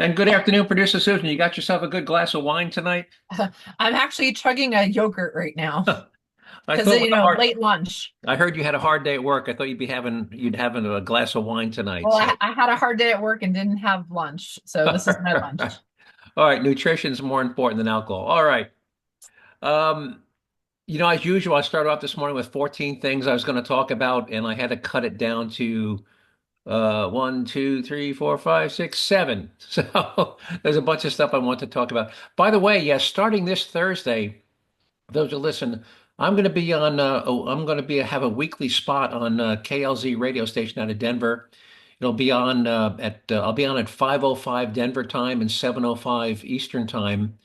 And good afternoon, Producer Susan. You got yourself a good glass of wine tonight? I'm actually chugging a yogurt right now I because thought with a hard, late lunch. I heard you had a hard day at work. I thought you'd having a glass of wine tonight. Well, So, I had a hard day at work and didn't have lunch, so all this is my lunch. right, nutrition's more important than alcohol. All right. Um, as usual, I started off this morning with 14 things I was going to talk about, and I had to cut it down to one, two, three, four, five, six, seven. So there's a bunch of stuff I want to talk about. By the way, yes, starting this Thursday. Those who listen, I'm going to be on. I'm going to be have a weekly spot on KLZ radio station out of Denver. It'll be on at. I'll be on at 5:05 Denver time and 7:05 Eastern time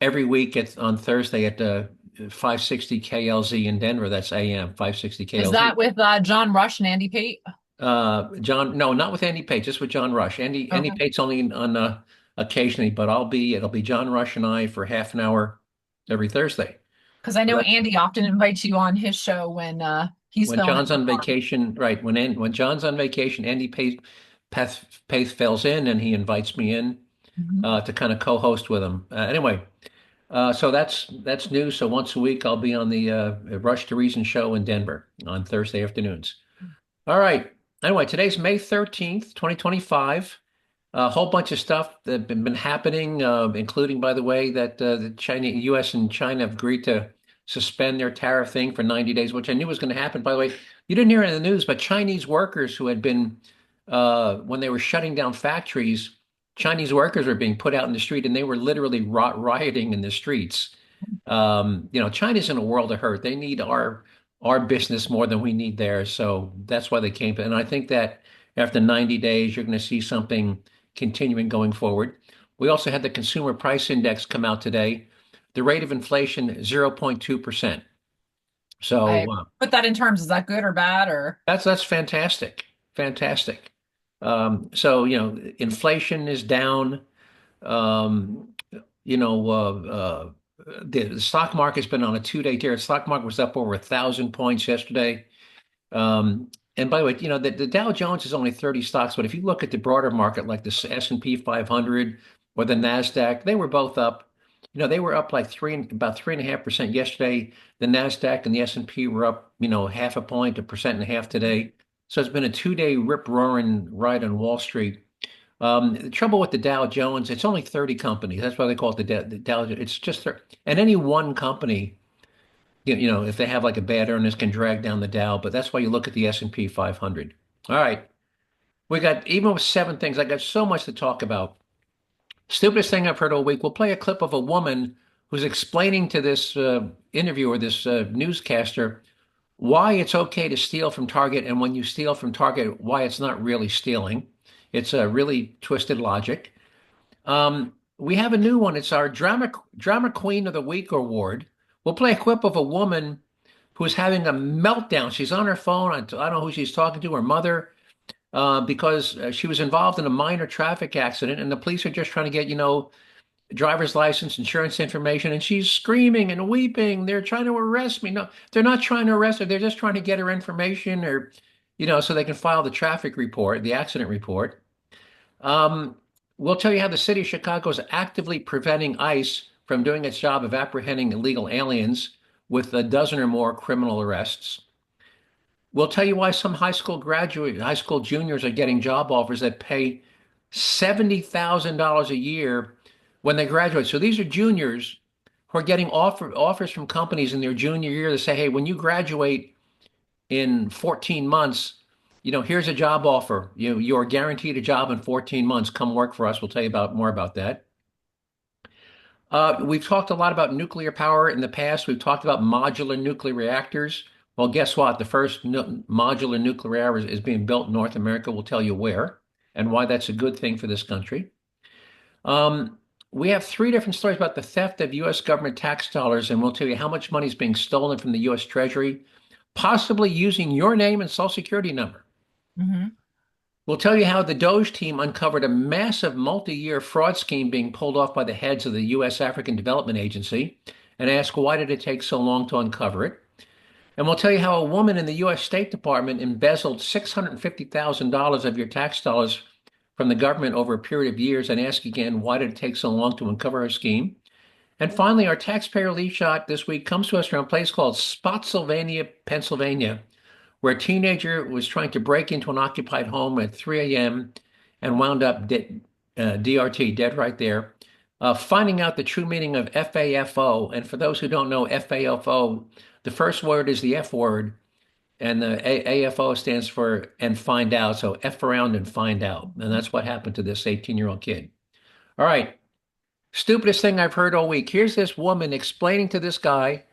every week on Thursday at 560 KLZ in Denver. That's AM 560 Is KLZ. that with John Rush and Andy Pate? John, no, not with Andy Pate, just with John Rush. Andy Okay. Pate's only on occasionally, but it'll be John Rush and I for half an hour every Thursday. Because I know Andy often invites you on his show when he's When filming John's for on fun. vacation, right? When John's on vacation, Pace fills in, and he invites me in Mhm. to kind of co-host with him. Anyway, so that's new. So once a week, I'll be on the Rush to Reason show in Denver on Thursday afternoons. All right. Anyway, today's May 13th, 2025. A whole bunch of stuff that have been happening, including, by the way, that U.S. and China have agreed to suspend their tariff thing for 90 days, which I knew was going to happen. By the way, you didn't hear it in the news, but Chinese workers who had been, when they were shutting down factories, Chinese workers were being put out in the street, and they were literally rioting in the streets. China's in a world of hurt. They need our business more than we need theirs, so that's why they came. And I think that after 90 days, you're going to see something continuing going forward. We also had the consumer price index come out today. The rate of inflation 0.2%. So I put that in terms, is that good or bad or that's fantastic. Fantastic. Inflation is down. Um, the stock market's been on a 2-day tear. The stock market was up over 1,000 points yesterday. And by the way, the Dow Jones is only 30 stocks, but if you look at the broader market, like the S&P 500 or the Nasdaq, they were both up. They were up like about 3.5% yesterday. The Nasdaq and the S&P were up, half a point, 1.5% today. So it's been a 2-day rip-roaring ride on Wall Street. The trouble with the Dow Jones, it's only 30 companies. That's why they call it the Dow. It's just 30, and any one company if they have like a bad earnings can drag down the Dow, but that's why you look at the S&P 500. All right. We got, even with seven things, I got so much to talk about. Stupidest thing I've heard all week. We'll play a clip of a woman who's explaining to this interviewer, this newscaster, why it's okay to steal from Target, and when you steal from Target, why it's not really stealing. It's a really twisted logic. We have a new one. It's our drama queen of the week award. We'll play a clip of a woman who's having a meltdown. She's on her phone. I don't know who she's talking to, her mother, because she was involved in a minor traffic accident, and the police are just trying to get, driver's license, insurance information, and she's screaming and weeping. They're trying to arrest me. No, they're not trying to arrest her. They're just trying to get her information, or, so they can file the traffic report, the accident report. Um, we'll tell you how the city of Chicago is actively preventing ICE from doing its job of apprehending illegal aliens with a dozen or more criminal arrests. We'll tell you why some high school juniors are getting job offers that pay $70,000 a year when they graduate. So these are juniors who are getting offers from companies in their junior year to say, hey, when you graduate in 14 months, here's a job offer. You're guaranteed a job in 14 months. Come work for us. We'll tell you more about that. We've talked a lot about nuclear power in the past. We've talked about modular nuclear reactors. Well, guess what? The first modular nuclear reactor is being built in North America. We'll tell you where and why that's a good thing for this country. Um, we have three different stories about the theft of U.S. government tax dollars, and we'll tell you how much money is being stolen from the U.S. Treasury, possibly using your name and social security number. Mhm. We'll tell you how the DOGE team uncovered a massive multi-year fraud scheme being pulled off by the heads of the U.S. African Development Agency and ask why did it take so long to uncover it. And we'll tell you how a woman in the U.S. State Department embezzled $650,000 of your tax dollars from the government over a period of years and ask again, why did it take so long to uncover our scheme? And finally, our taxpayer relief shot this week comes to us from a place called Spotsylvania, Pennsylvania, where a teenager was trying to break into an occupied home at 3 a.m. and wound up DRT, dead right there. Finding out the true meaning of FAFO. And for those who don't know FAFO, the first word is the F word, and the AFO stands for and find out. So F around and find out. And that's what happened to this 18-year-old kid. All right. Stupidest thing I've heard all week. Here's this woman explaining to this guy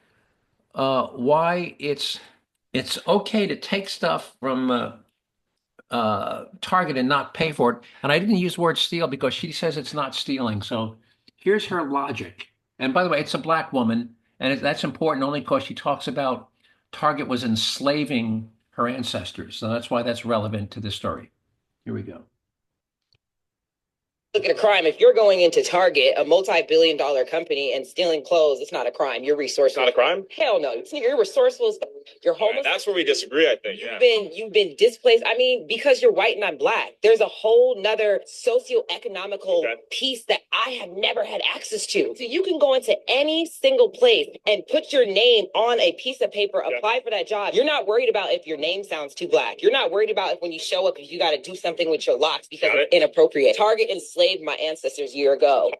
why it's okay to take stuff from Target and not pay for it. And I didn't use the word steal because she says it's not stealing. So here's her logic. And by the way, it's a black woman, and that's important only because she talks about Target was enslaving her ancestors. So that's why that's relevant to this story. Here we go. Look at a crime. If you're going into Target, a multi-billion-dollar company, and stealing clothes, it's not a crime. You're resourceful. It's not a crime? Hell no. You're resourceful. You're homeless. That's where we disagree, I think. Yeah. You've been displaced. I mean, because you're white and I'm black. There's a whole nother socioeconomical piece that I have never had access to. So you can go into any single place and put your name on a piece of paper, apply for that job. You're not worried about if your name sounds too black. You're not worried about if when you show up, if you got to do something with your locks because it's inappropriate. Target enslaved my ancestors years ago.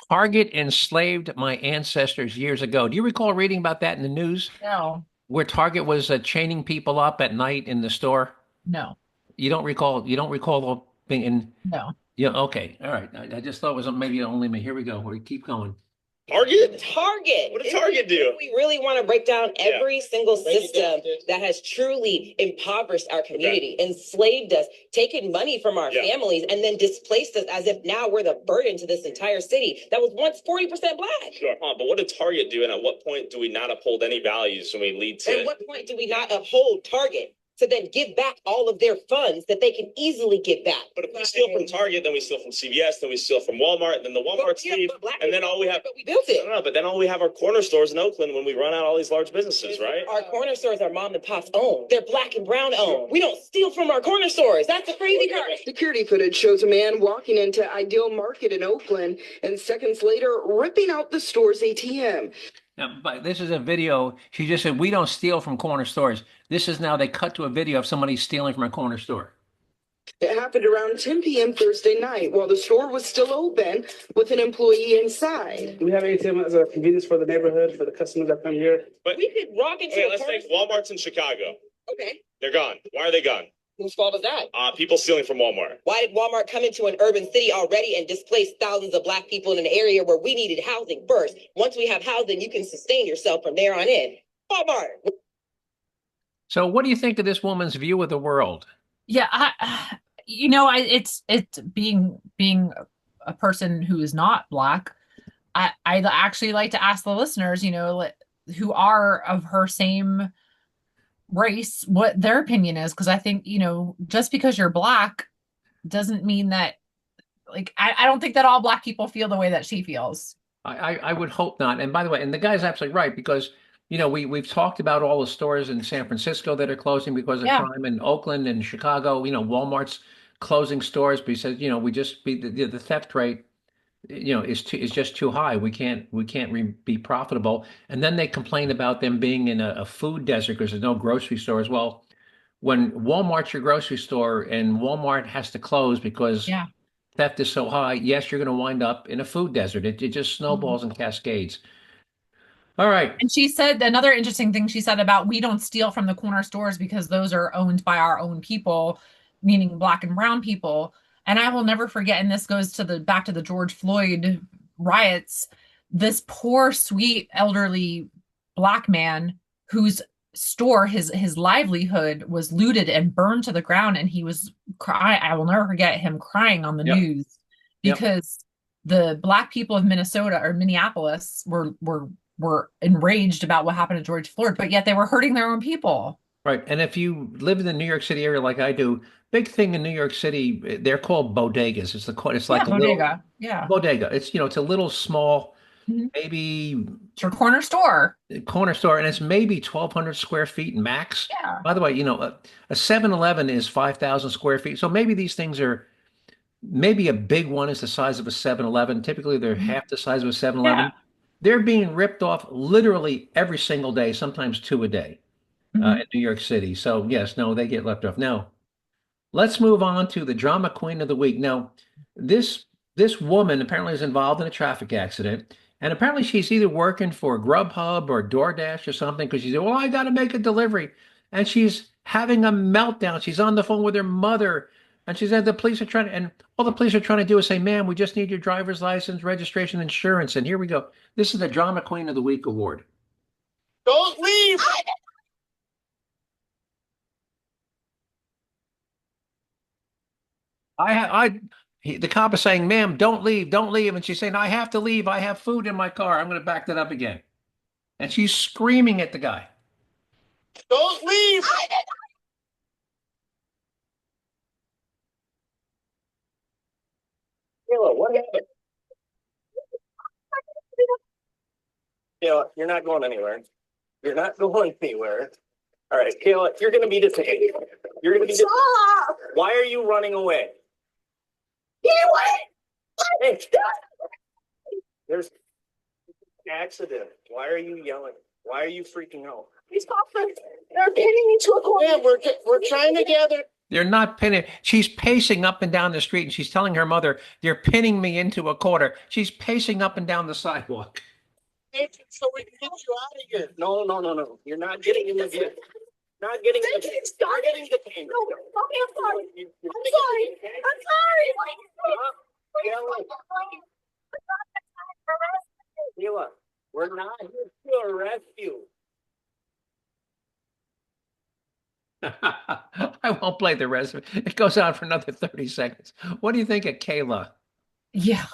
Target enslaved my ancestors years ago. Do you recall reading about that in the news? No. Where Target was chaining people up at night in the store? No. You don't recall the thing in? No. Yeah, okay. All right. I just thought it was maybe only me. Here we go. We keep going. Target? Target. What did Target do? We really want to break down every single system that has truly impoverished our community, enslaved us, taken money from our families, and then displaced us as if now we're the burden to this entire city that was once 40% black. Sure. But what did Target do, and at what point do we not uphold any values when we lead to? At what point do we not uphold Target to then give back all of their funds that they can easily get back? But if we steal from Target, then we steal from CVS, then we steal from Walmart, then the Walmarts leave, and then all we have. But we built it. No, but then all we have are corner stores in Oakland when we run out all these large businesses, right? Our corner stores are mom and pop's owned. They're black and brown owned. We don't steal from our corner stores. That's the crazy part. Security footage shows a man walking into Ideal Market in Oakland and seconds later ripping out the store's ATM. Now, but this is a video. She just said, we don't steal from corner stores. This is now they cut to a video of somebody stealing from a corner store. It happened around 10 p.m. Thursday night while the store was still open with an employee inside. We have ATM as a convenience for the neighborhood, for the customers that come here. But we could walk into let's take Walmart's in Chicago. Okay. They're gone. Why are they gone? Whose fault is that? People stealing from Walmart. Why did Walmart come into an urban city already and displace thousands of black people in an area where we needed housing first? Once we have housing, you can sustain yourself from there on in. Walmart. So what do you think of this woman's view of the world? Yeah, it's being a person who is not black. I actually like to ask the listeners, who are of her same race, what their opinion is, because I think, just because you're black doesn't mean that, I don't think that all black people feel the way that she feels. I would hope not. And by the way, and the guy's absolutely right, because we've talked about all the stores in San Francisco that are closing because of crime, in Oakland and Chicago. Walmart's closing stores, but he says, the theft rate, is just too high. We can't be profitable. And then they complain about them being in a food desert because there's no grocery stores. Well, when Walmart's your grocery store and Walmart has to close because theft is so high, yes, you're going to wind up in a food desert. It just snowballs and cascades. All right. And she said another interesting thing she said about we don't steal from the corner stores because those are owned by our own people, meaning black and brown people. And I will never forget, and this goes to back to the George Floyd riots, this poor, sweet, elderly black man whose store, his livelihood was looted and burned to the ground. And he was crying. I will never forget him crying on the news because the black people of Minnesota or Minneapolis were enraged about what happened to George Floyd, but yet they were hurting their own people. Right. And if you live in the New York City area like I do, big thing in New York City, they're called bodegas. It's like a bodega. Bodega. It's, it's a little small, maybe it's your corner store, and it's maybe 1,200 square feet max. Yeah. By the way, a 7-Eleven is 5,000 square feet. So maybe these things are maybe a big one is the size of a 7-Eleven. Typically, they're Mhm. half the size of a 7-Eleven. Yeah. They're being ripped off literally every single day, sometimes two a day Mhm. in New York City. So, yes, no, they get left off. Now, let's move on to the drama queen of the week. Now, this this woman apparently is involved in a traffic accident, and apparently she's either working for Grubhub or DoorDash or something because she said, "Well, I got to make a delivery," and she's having a meltdown. She's on the phone with her mother, and she said the police are trying to, and all the police are trying to do is say, "Ma'am, we just need your driver's license, registration, insurance." And here we go. This is the drama queen of the week award. Don't leave. The cop is saying, "Ma'am, don't leave, don't leave," and she's saying, "I have to leave. I have food in my car. I'm going to back that up again." And she's screaming at the guy. Don't leave. Kayla, what happened? Kayla, you're not going anywhere. You're not going anywhere. All right, Kayla, you're going to be detained. You're going to be detained. Why are you running away? Hey, there's an accident. Why are you yelling? Why are you freaking out? These cops they're pinning me to a corner. Yeah, we're trying to gather. They're not pinning. She's pacing up and down the street, and she's telling her mother, "They're pinning me into a corner." She's pacing up and down the sidewalk. So we can get you out of here. No, no, no, no. You're not getting in the vehicle. Not getting in the vehicle. You're getting detained. No, okay, I'm sorry. I'm sorry. I'm sorry. Kayla, we're not here to arrest you. I won't play the rest of it. It goes on for another 30 seconds. What do you think of Kayla? Yeah.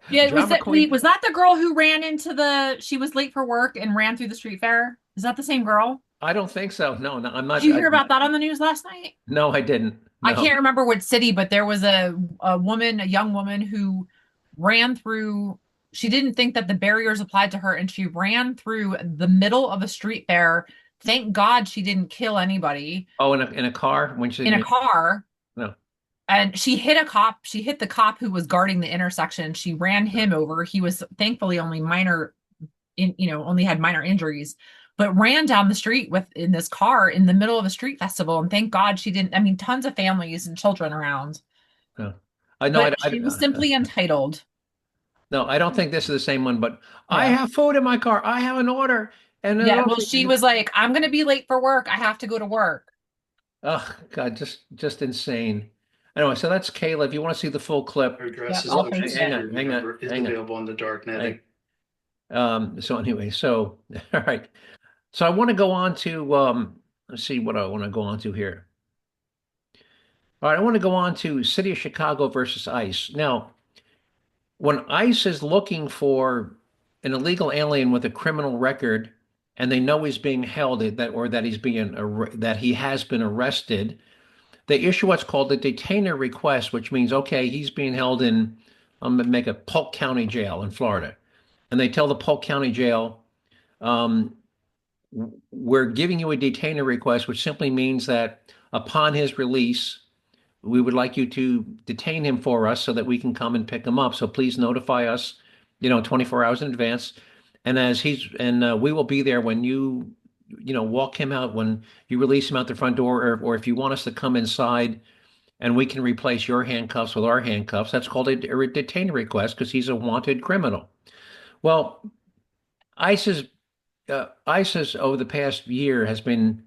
Yeah, Drama queen? was that the girl who ran into she was late for work and ran through the street fair? Is that the same girl? I don't think so. No, no, I'm not. Did you hear about that on the news last night? No, I didn't. I No. can't remember which city, but there was a young woman who ran through. She didn't think that the barriers applied to her, and she ran through the middle of a street fair. Thank God she didn't kill anybody Oh, in a car when she in a car. No. And she hit a cop. She hit the cop who was guarding the intersection. She ran him over. He was thankfully only only had minor injuries, but ran down the street in this car in the middle of a street festival. And thank God she didn't. I mean, tons of families and children around. No. I know. But she was simply entitled. No, I don't think this is the same one. But I Yeah. have food in my car. I have an order. And Yeah, well, she was like, "I'm going to be late for work. I have to go to work." Oh God, just insane. Anyway, so that's Kayla. If you want to see the full clip, Her address Yeah, is I'll on post hang it. on, hang on, is hang on. available on the dark net. So anyway, so all right. So I want to go on to let's see what I want to go on to here. All right, I want to go on to City of Chicago versus ICE. Now, when ICE is looking for an illegal alien with a criminal record, and they know he's being held that he has been arrested, they issue what's called a detainer request, which means okay, he's being held in I'm gonna make a Polk County jail in Florida, and they tell the Polk County jail, um, we're giving you a detainer request, which simply means that upon his release, we would like you to detain him for us so that we can come and pick him up. So please notify us, 24 hours in advance. And we will be there when walk him out, when you release him out the front door, or if you want us to come inside and we can replace your handcuffs with our handcuffs. That's called a detainer request because he's a wanted criminal. Well, ICE's ISIS over the past year has been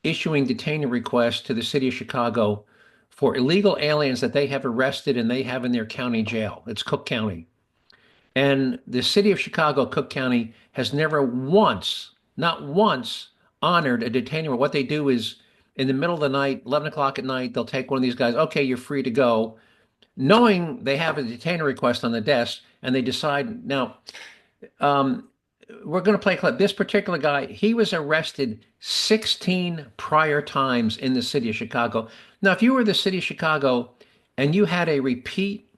issuing detainer requests to the city of Chicago for illegal aliens that they have arrested and they have in their county jail. It's Cook County. And the city of Chicago, Cook County, has never once, not once, honored a detainer. What they do is in the middle of the night, 11 o'clock at night, they'll take one of these guys, okay, you're free to go, knowing they have a detainer request on the desk, and they decide, now, we're going to play a clip. This particular guy, he was arrested 16 prior times in the city of Chicago. Now, if you were the city of Chicago and you had a repeat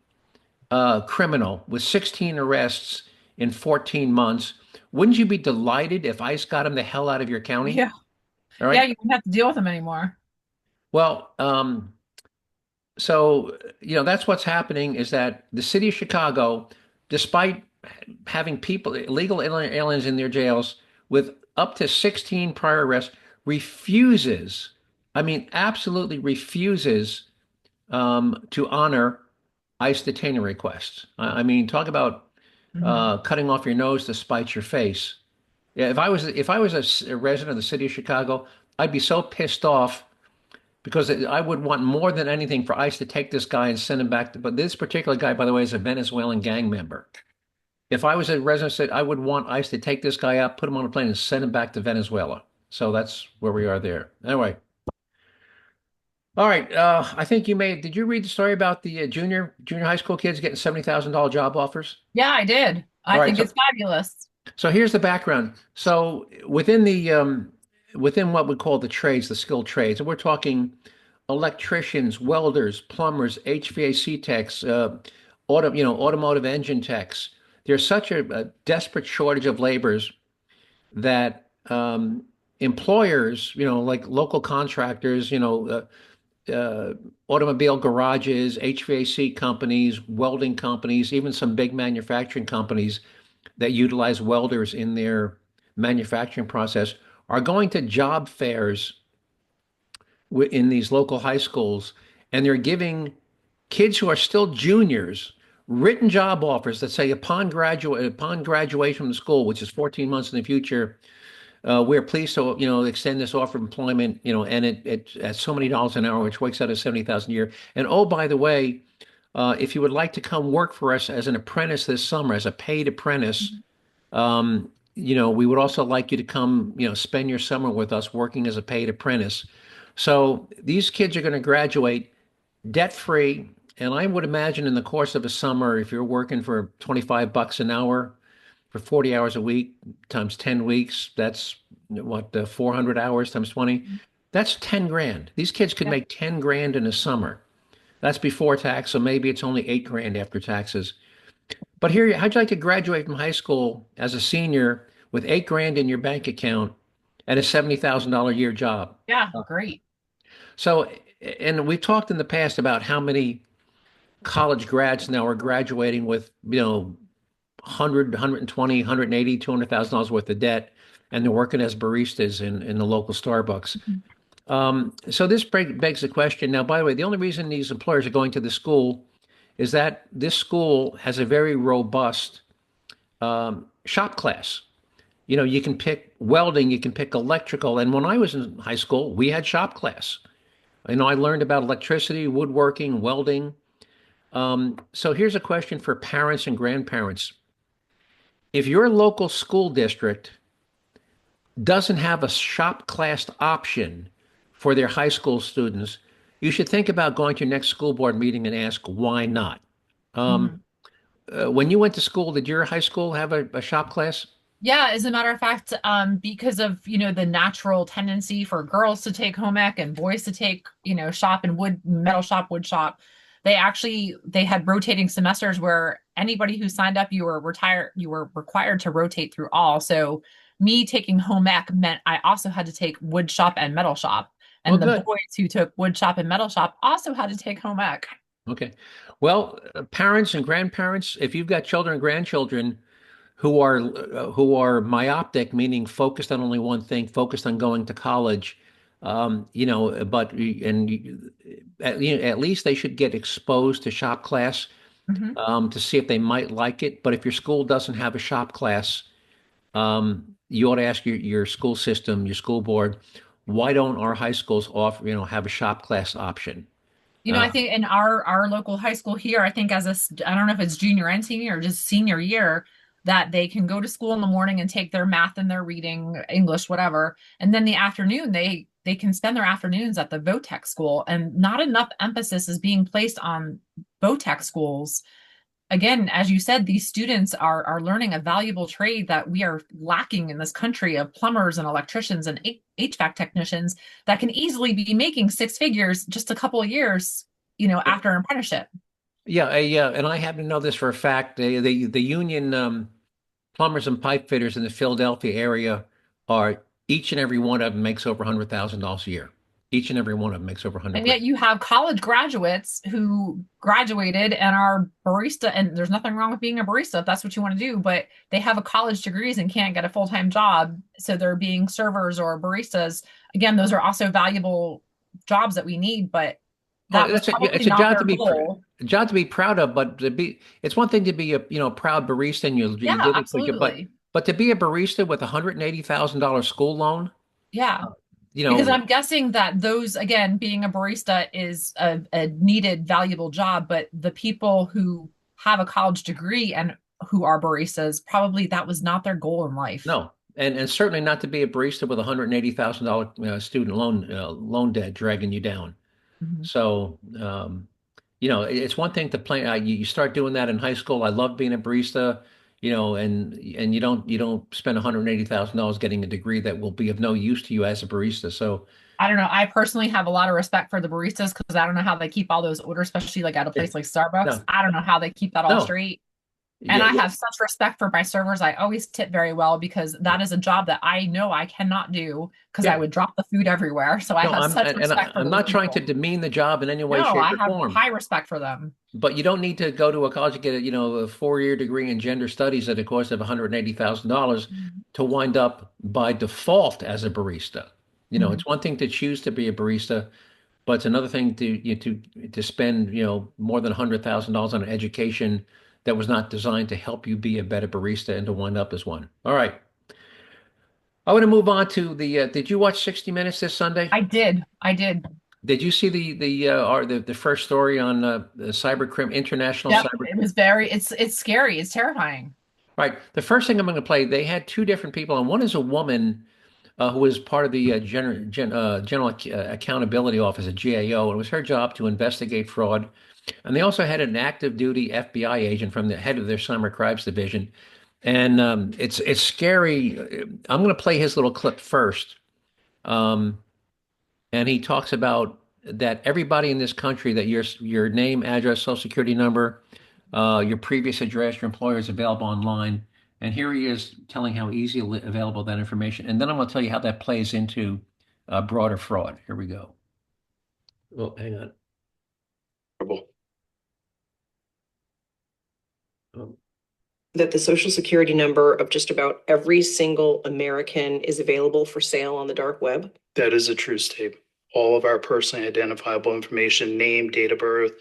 criminal with 16 arrests in 14 months, wouldn't you be delighted if ICE got him the hell out of your county? Yeah. All right. Yeah, you don't have to deal with them anymore. Well, So, that's what's happening is that the city of Chicago, despite having people, illegal aliens in their jails with up to 16 prior arrests, refuses, I mean, absolutely refuses to honor ICE detainer requests. I mean, talk about Mhm. cutting off your nose to spite your face. Yeah, if I was a resident of the city of Chicago, I'd be so pissed off because I would want more than anything for ICE to take this guy and send him back. But this particular guy, by the way, is a Venezuelan gang member. If I was a resident, I would want ICE to take this guy out, put him on a plane, and send him back to Venezuela. So that's where we are there. Anyway, all right. I think did you read the story about the junior high school kids getting $70,000 job offers? Yeah, I did. All I right. think So it's fabulous. So here's the background. So within what we call the trades, the skilled trades, and we're talking electricians, welders, plumbers, HVAC techs, automotive engine techs. There's such a desperate shortage of laborers that employers, like local contractors, automobile garages, HVAC companies, welding companies, even some big manufacturing companies that utilize welders in their manufacturing process are going to job fairs in these local high schools, and they're giving kids who are still juniors written job offers that say upon graduation from the school, which is 14 months in the future, we're pleased to extend this offer of employment, and it at so many dollars an hour, which works out at 70,000 a year. And oh, by the way, if you would like to come work for us as an apprentice this summer, as a paid apprentice, we would also like you to come, spend your summer with us working as a paid apprentice. So these kids are going to graduate debt free. And I would imagine in the course of a summer, if you're working for 25 bucks an hour for 40 hours a week times 10 weeks, that's what, 400 hours times 20. That's 10 grand. These kids could Yeah. make 10 grand in a summer. That's before tax. So maybe it's only 8 grand after taxes. But here, how'd you like to graduate from high school as a senior with 8 grand in your bank account at a $70,000 a year job? Yeah, great. So, and we've talked in the past about how many college grads now are graduating with, 100, 120, 180, $200,000 worth of debt, and they're working as baristas in the local Starbucks. So this begs the question. Now, by the way, the only reason these employers are going to the school is that this school has a very robust shop class. You can pick welding, you can pick electrical. And when I was in high school, we had shop class. I learned about electricity, woodworking, welding. So here's a question for parents and grandparents. If your local school district doesn't have a shop class option for their high school students, you should think about going to your next school board meeting and ask why not. Mhm. When you went to school, did your high school have a shop class? Yeah, as a matter of fact, because of, the natural tendency for girls to take home ec and boys to take, shop and metal shop, wood shop, they had rotating semesters where anybody who signed up, you were required to rotate through all. So me taking home ec meant I also had to take wood shop and metal shop. Well, And the good. boys who took wood shop and metal shop also had to take home ec. Okay. Well, parents and grandparents, if you've got children and grandchildren who are myopic, meaning focused on only one thing, focused on going to college, but at least they should get exposed to shop class Mhm. to see if they might like it. But if your school doesn't have a shop class, you ought to ask your school system, your school board, why don't our high schools offer, have a shop class option? I Uh, think in our local high school here, I think I don't know if it's junior and senior or just senior year, that they can go to school in the morning and take their math and their reading, English, whatever, and then the afternoon they can spend their afternoons at the VOTEC school, and not enough emphasis is being placed on VOTEC schools. Again, as you said, these students are learning a valuable trade that we are lacking in this country of plumbers and electricians and HVAC technicians that can easily be making six figures just a couple of years, after an apprenticeship. yeah, and I happen to know this for a fact. The union plumbers and pipe fitters in the Philadelphia area are each and every one of them makes over $100,000 a year. Each and every one of them makes over And yet 100%. you have college graduates who graduated and are barista, and there's nothing wrong with being a barista if that's what you want to do, but they have a college degrees and can't get a full-time job, so they're being servers or baristas. Again, those are also valuable jobs that we need, but Well, that was it's probably a not job their goal. proud of, but it's one thing to be a proud barista and you Yeah, did it, absolutely. but to be a barista with a $180,000 school loan, Yeah. uh, you Because know, I'm guessing that those, again, being a barista is a needed, valuable job, but the people who have a college degree and who are baristas, probably that was not their goal in life. no, and certainly not to be a barista with a $180,000 student loan debt dragging you down. Mhm. So, it's one thing to play. You start doing that in high school. I love being a barista, and you don't spend $180,000 getting a degree that will be of no use to you as a barista. So, I don't know. I personally have a lot of respect for the baristas because I don't know how they keep all those orders, especially like at a yeah, place like Starbucks. no, I don't know how they keep that all no, straight. And yeah, I yeah, have such respect for my servers. I always tip very well because that is a job that I know I cannot do because I yeah. would drop the food everywhere. So I No, have I'm such and respect for I'm those not trying to people. demean the job in any way, No, shape, I or have form. high respect for them. But you don't need to go to a college to get a 4-year degree in gender studies at a cost of $180,000 Mhm. to wind up by default as a barista. Mhm. It's one thing to choose to be a barista, but it's another thing to spend, more than $100,000 on an education that was not designed to help you be a better barista and to wind up as one. All right. I want to move on to did you watch 60 Minutes this Sunday? I did. I did. Did you see the first story on the international Yep. cyber? It was it's scary. It's terrifying. Right. The first thing I'm going to play, they had two different people, and one is a woman who was part of the General Accountability Office at GAO, and it was her job to investigate fraud. And they also had an active duty FBI agent from the head of their Summer Crimes Division. And it's scary. I'm going to play his little clip first. Um, and he talks about that everybody in this country that your name, address, social security number, your previous address, your employer is available online. And here he is telling how easily available that information. And then I'm going to tell you how that plays into broader fraud. Here we go. Oh, hang on. Oh, That the social security number of just about every single American is available for sale on the dark web? That is a true statement. All of our personally identifiable information, name, date of birth,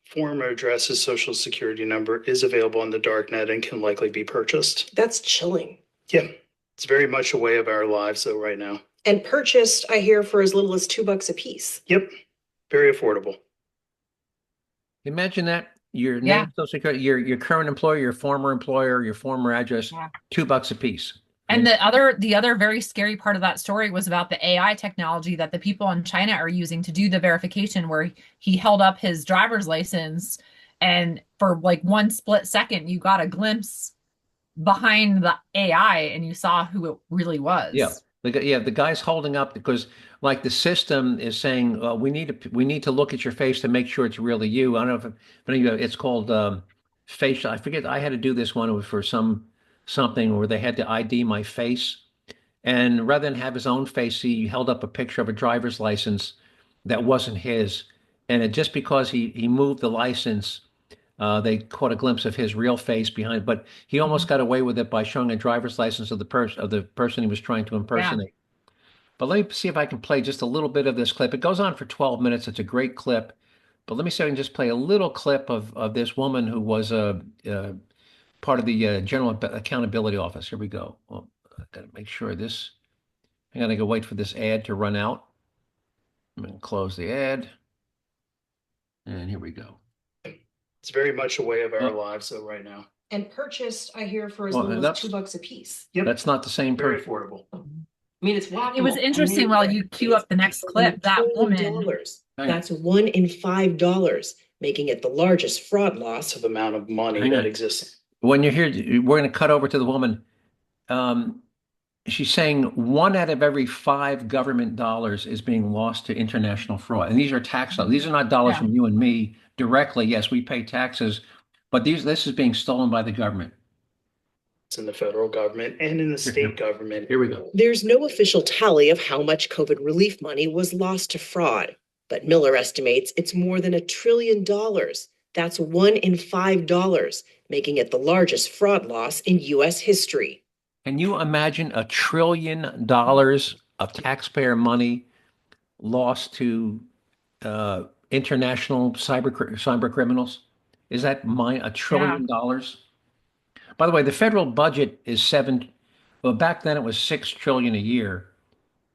former addresses, social security number is available on the dark net and can likely be purchased. That's chilling. Yeah, it's very much a way of our lives though right now. And purchased, I hear, for as little as $2 a piece. Yep, very affordable. imagine that your Yeah. name, social security, your current employer, your former address, Yeah. $2 a piece. And the other very scary part of that story was about the AI technology that the people in China are using to do the verification, where he held up his driver's license, and for like one split second, you got a glimpse behind the AI and you saw who it really was. Yeah. The guy's holding up because like the system is saying we need to look at your face to make sure it's really you. I don't know but it's called facial. I forget. I had to do this one. It was for something where they had to ID my face, and rather than have his own face, he held up a picture of a driver's license that wasn't his, and just because he moved the license, they caught a glimpse of his real face behind. But he almost got away with it by showing a driver's license of the person he was trying to Yeah. impersonate. But let me see if I can play just a little bit of this clip. It goes on for 12 minutes. It's a great clip. But let me see if I can just play a little clip of this woman who was part of the General Accountability Office. Here we go. Well, I got to make sure this. I got to go wait for this ad to run out. I'm going to close the ad. And here we go. It's very much a way of our Oh. lives though right now. And purchased, I hear, for as Well, little as that's- $2 a piece. Yep, That's not the same very person. affordable. I mean, it's whack. It was interesting while you queue up the next clip, that woman. Hang on. That's $1 in $5, making it the largest fraud loss. Of amount of money Hang that on. exists. When you're here, we're going to cut over to the woman. She's saying 1 out of every 5 government dollars is being lost to international fraud. And these are tax dollars. These are not dollars Yeah. from you and me directly. Yes, we pay taxes, but this is being stolen by the government. in the federal government and in the state government. Here we go. There's no official tally of how much COVID relief money was lost to fraud, but Miller estimates it's more than $1 trillion. That's $1 in $5, making it the largest fraud loss in U.S. history. Can you imagine $1 trillion of taxpayer money lost to international cyber criminals? Is that $1 trillion? By the way, the federal budget is well, back then it was 6 trillion a year.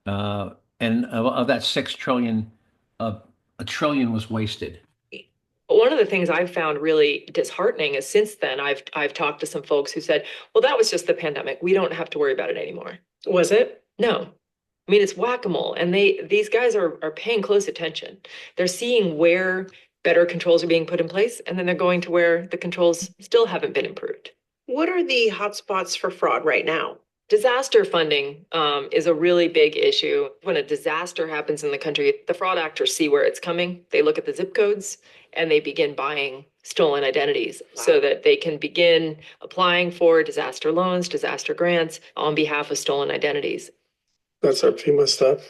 And of that 6 trillion, $1 trillion was wasted. One of the things I've found really disheartening is since then I've talked to some folks who said, well, that was just the pandemic. We don't have to worry about it anymore. Was it? No. I mean, it's whack-a-mole, and these guys are paying close attention. They're seeing where better controls are being put in place, and then they're going to where the controls still haven't been improved. What are the hotspots for fraud right now? Disaster funding is a really big issue. When a disaster happens in the country, the fraud actors see where it's coming. They look at the zip codes and they begin buying stolen identities so that they can begin applying for disaster loans, disaster grants on behalf of stolen identities. That's our FEMA stuff.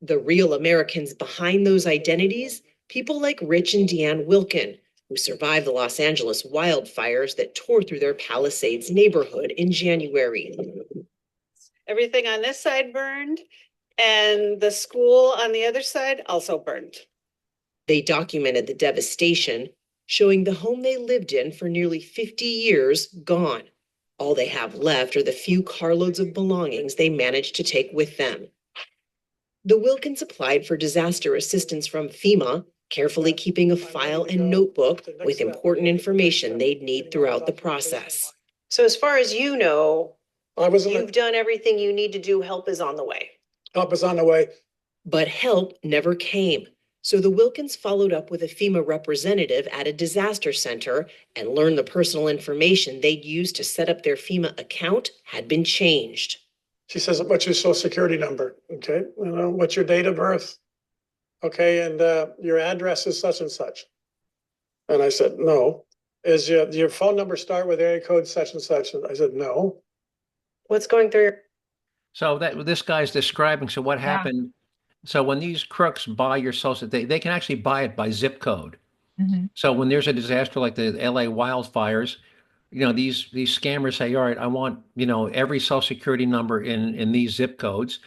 The real Americans behind those identities, people like Rich and Deanne Wilkin, who survived the Los Angeles wildfires that tore through their Palisades neighborhood in January. Everything on this side burned, and the school on the other side also burned. They documented the devastation, showing the home they lived in for nearly 50 years gone. All they have left are the few carloads of belongings they managed to take with them. The Wilkins applied for disaster assistance from FEMA, carefully keeping a file and notebook with important information they'd need throughout the process. So as far as you know, You've you've done everything you need to do. Help is on the way. Help is on the way. But help never came. So the Wilkins followed up with a FEMA representative at a disaster center and learned the personal information they'd used to set up their FEMA account had been changed. She says, what's your social security number? Okay. What's your date of birth? Okay. And your address is such and such. And I said, no. Is your phone number start with area code such and such? And I said, no. What's going through your... So this guy's describing, so what happened? So when these crooks buy your social, they can actually buy it by zip code. Mm-hmm. So when there's a disaster like the LA wildfires, these scammers say, all right, I want, every social security number in these zip codes.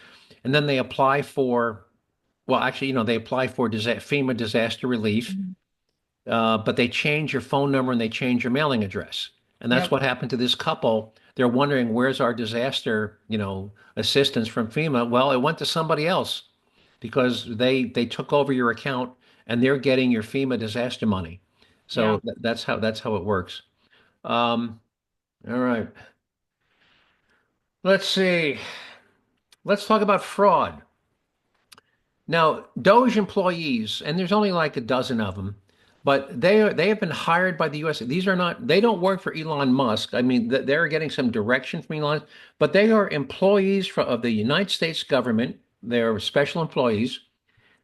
And then they apply for, well, actually, they apply for FEMA disaster relief, but they change your phone number and they change your mailing address. And that's what happened to this couple. They're wondering, where's our disaster, assistance from FEMA? Well, it went to somebody else because they took over your account and they're getting your FEMA disaster money. So that's how it works. All right. Let's see. Let's talk about fraud. Now, DOGE employees, and there's only like a dozen of them, but they have been hired by the U.S. They don't work for Elon Musk. I mean, they're getting some direction from Elon, but they are employees of the United States government. They're special employees.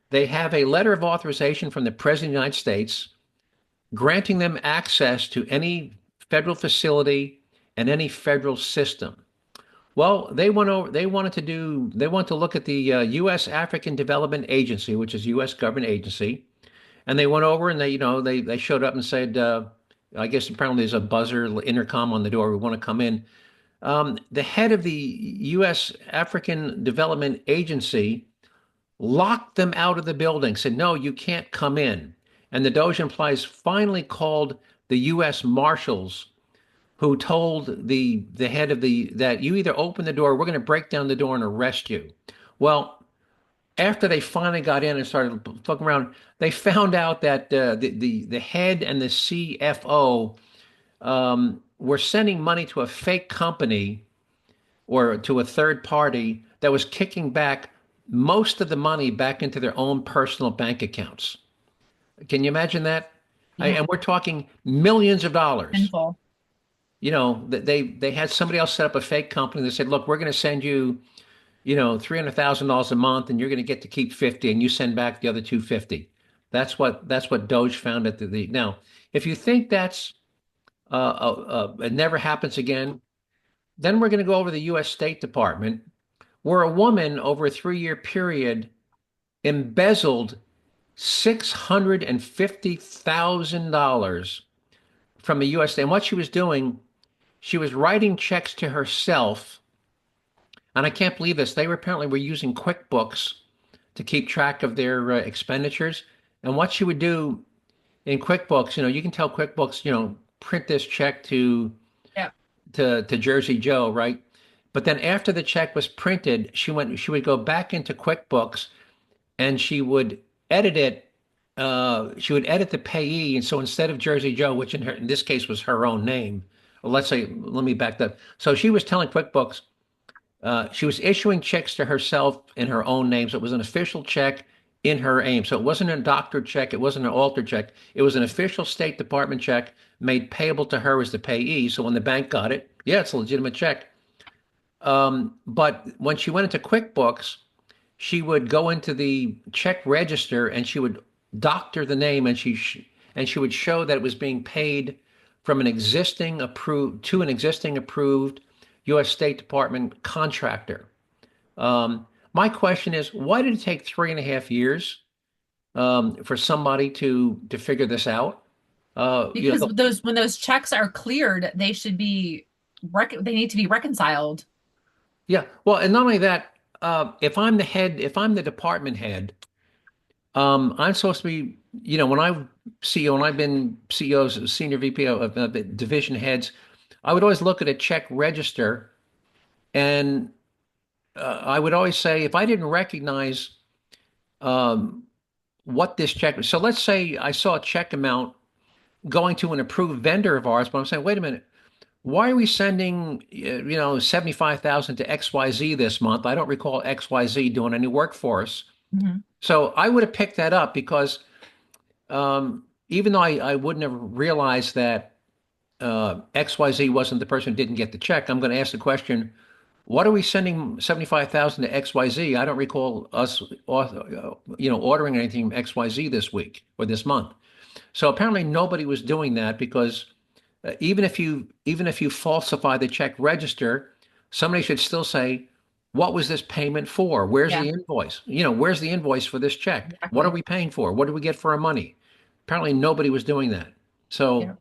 They have a letter of authorization from the President of the United States granting them access to any federal facility and any federal system. Well, they wanted to look at the U.S. African Development Agency, which is a U.S. government agency. And they went over and they showed up and said, I guess apparently there's a buzzer intercom on the door. We want to come in. The head of the U.S. African Development Agency locked them out of the building, said, no, you can't come in. And the DOGE employees finally called the U.S. Marshals, who told the head of that you either open the door, we're going to break down the door and arrest you. Well, after they finally got in and started fucking around, they found out that the head and the CFO were sending money to a fake company or to a third party that was kicking back most of the money back into their own personal bank accounts. Can you imagine that? And we're talking millions of dollars. Painful. They had somebody else set up a fake company that said, look, we're going to send you, $300,000 a month and you're going to get to keep 50 and you send back the other 250. That's what DOGE found at the now, if you think that's it never happens again, Then we're going to go over the U.S. State Department, where a woman over a 3-year period embezzled $650,000 from the U.S. And what she was doing, she was writing checks to herself. And I can't believe this. They were apparently were using QuickBooks to keep track of their expenditures. And what she would do in QuickBooks, you can tell QuickBooks, print this check to Yeah. to Jerzee Joe, right? But then after the check was printed, she would go back into QuickBooks and she would edit it. She would edit the payee, and so instead of Jerzee Joe, which in this case was her own name, well, let me back that. So she was telling QuickBooks, she was issuing checks to herself in her own name. So it was an official check in her name. So it wasn't a doctored check. It wasn't an altered check. It was an official State Department check made payable to her as the payee. So when the bank got it, yeah, it's a legitimate check. But when she went into QuickBooks, she would go into the check register and she would doctor the name, and she would show that it was being paid from an existing approved U.S. State Department contractor. My question is, why did it take 3.5 years for somebody to figure this out? Because when those checks are cleared, they should be they need to be reconciled. Yeah. Well, and not only that, if I'm the department head, I'm supposed to be, when I'm CEO and I've been CEOs, senior VP of division heads, I would always look at a check register, and I would always say, if I didn't recognize what this check was. So let's say I saw a check amount going to an approved vendor of ours, but I'm saying, wait a minute, why are we sending, 75,000 to XYZ this month? I don't recall XYZ doing any work for us. Mm-hmm. So I would have picked that up because even though I wouldn't have realized that XYZ wasn't the person who didn't get the check, I'm going to ask the question, what are we sending 75,000 to XYZ? I don't recall us, ordering anything from XYZ this week or this month. So apparently nobody was doing that because even if you falsify the check register, somebody should still say, what was this payment for? Where's the invoice? Where's the invoice for this check? Exactly. What are we paying for? What do we get for our money? Apparently nobody was doing that. So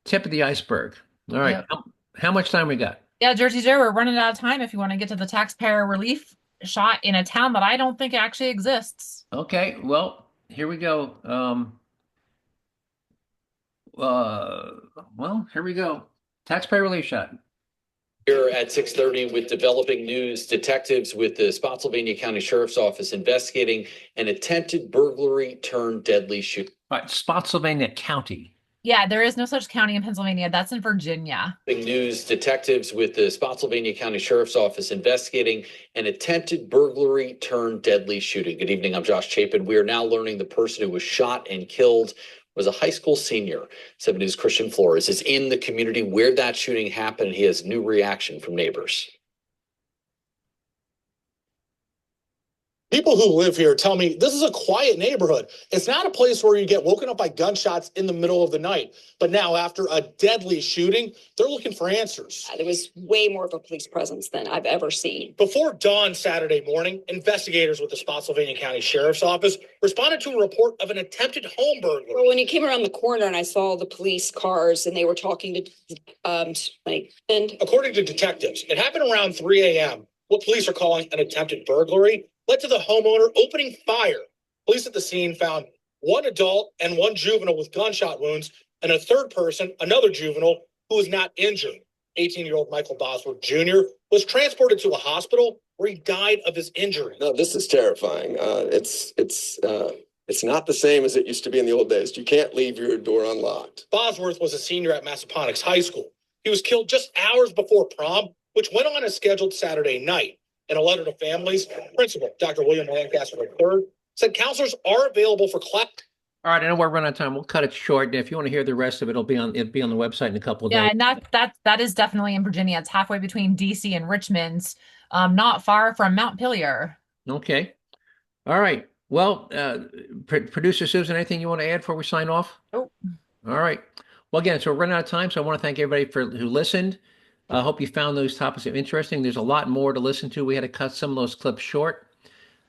tip of the iceberg. All right. Yep. How much time we got? Yeah, Jerzee Joe, we're running out of time if you want to get to the taxpayer relief shot in a town that I don't think actually exists. Okay, well, here we go. Here we go. Taxpayer relief shot. Here at 6:30 with developing news, detectives with the Spotsylvania County Sheriff's Office investigating an attempted burglary turned deadly shooting. All right, Spotsylvania County. Yeah, there is no such county in Pennsylvania. That's in Virginia. Big news, detectives with the Spotsylvania County Sheriff's Office investigating an attempted burglary turned deadly shooting. Good evening, I'm Josh Chapin. We are now learning the person who was shot and killed was a high school senior. 7 News' Christian Flores is in the community where that shooting happened, and he has new reaction from neighbors. People who live here tell me this is a quiet neighborhood. It's not a place where you get woken up by gunshots in the middle of the night. But now, after a deadly shooting, they're looking for answers. There was way more of a police presence than I've ever seen. Before dawn Saturday morning, investigators with the Spotsylvania County Sheriff's Office responded to a report of an attempted home burglary. Well, when you came around the corner and I saw the police cars and they were talking to, According to detectives, it happened around 3 a.m. What police are calling an attempted burglary led to the homeowner opening fire. Police at the scene found one adult and one juvenile with gunshot wounds, and a third person, another juvenile, who was not injured. 18-year-old Michael Bosworth Jr. was transported to a hospital where he died of his injury. No, this is terrifying. It's not the same as it used to be in the old days. You can't leave your door unlocked. Bosworth was a senior at Massaponax High School. He was killed just hours before prom, which went on as scheduled Saturday night. In a letter to families, Principal Dr. William Lancaster III said counselors are available for class. All right, I know we're running out of time. We'll cut it short. If you want to hear the rest of it, it'll be on the website in a couple of days. Yeah, and that is definitely in Virginia. It's halfway between DC and Richmond, not far from Mount Pillier. Okay. All right. Well, producer Susan, anything you want to add before we sign off? Oh. All right. Well, again, so we're running out of time, so I want to thank everybody who listened. I hope you found those topics interesting. There's a lot more to listen to. We had to cut some of those clips short.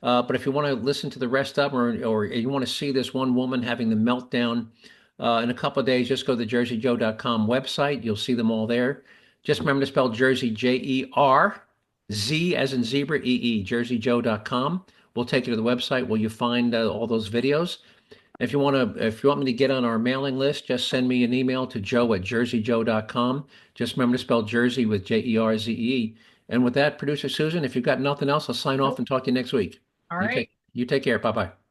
But if you want to listen to the rest of them, or you want to see this one woman having the meltdown in a couple of days, just go to the jerzeyjoe.com website. You'll see them all there. Just remember to spell Jerzee, Jerzee as in zebra, jerzeyjoe.com. We'll take you to the website where you find all those videos. If you want me to get on our mailing list, just send me an email to joe@jerzeyjoe.com. Just remember to spell Jerzee with Jerzee. And with that, producer Susan, if you've got nothing else, I'll sign off and talk to you next week. All right. You take care. Bye-bye.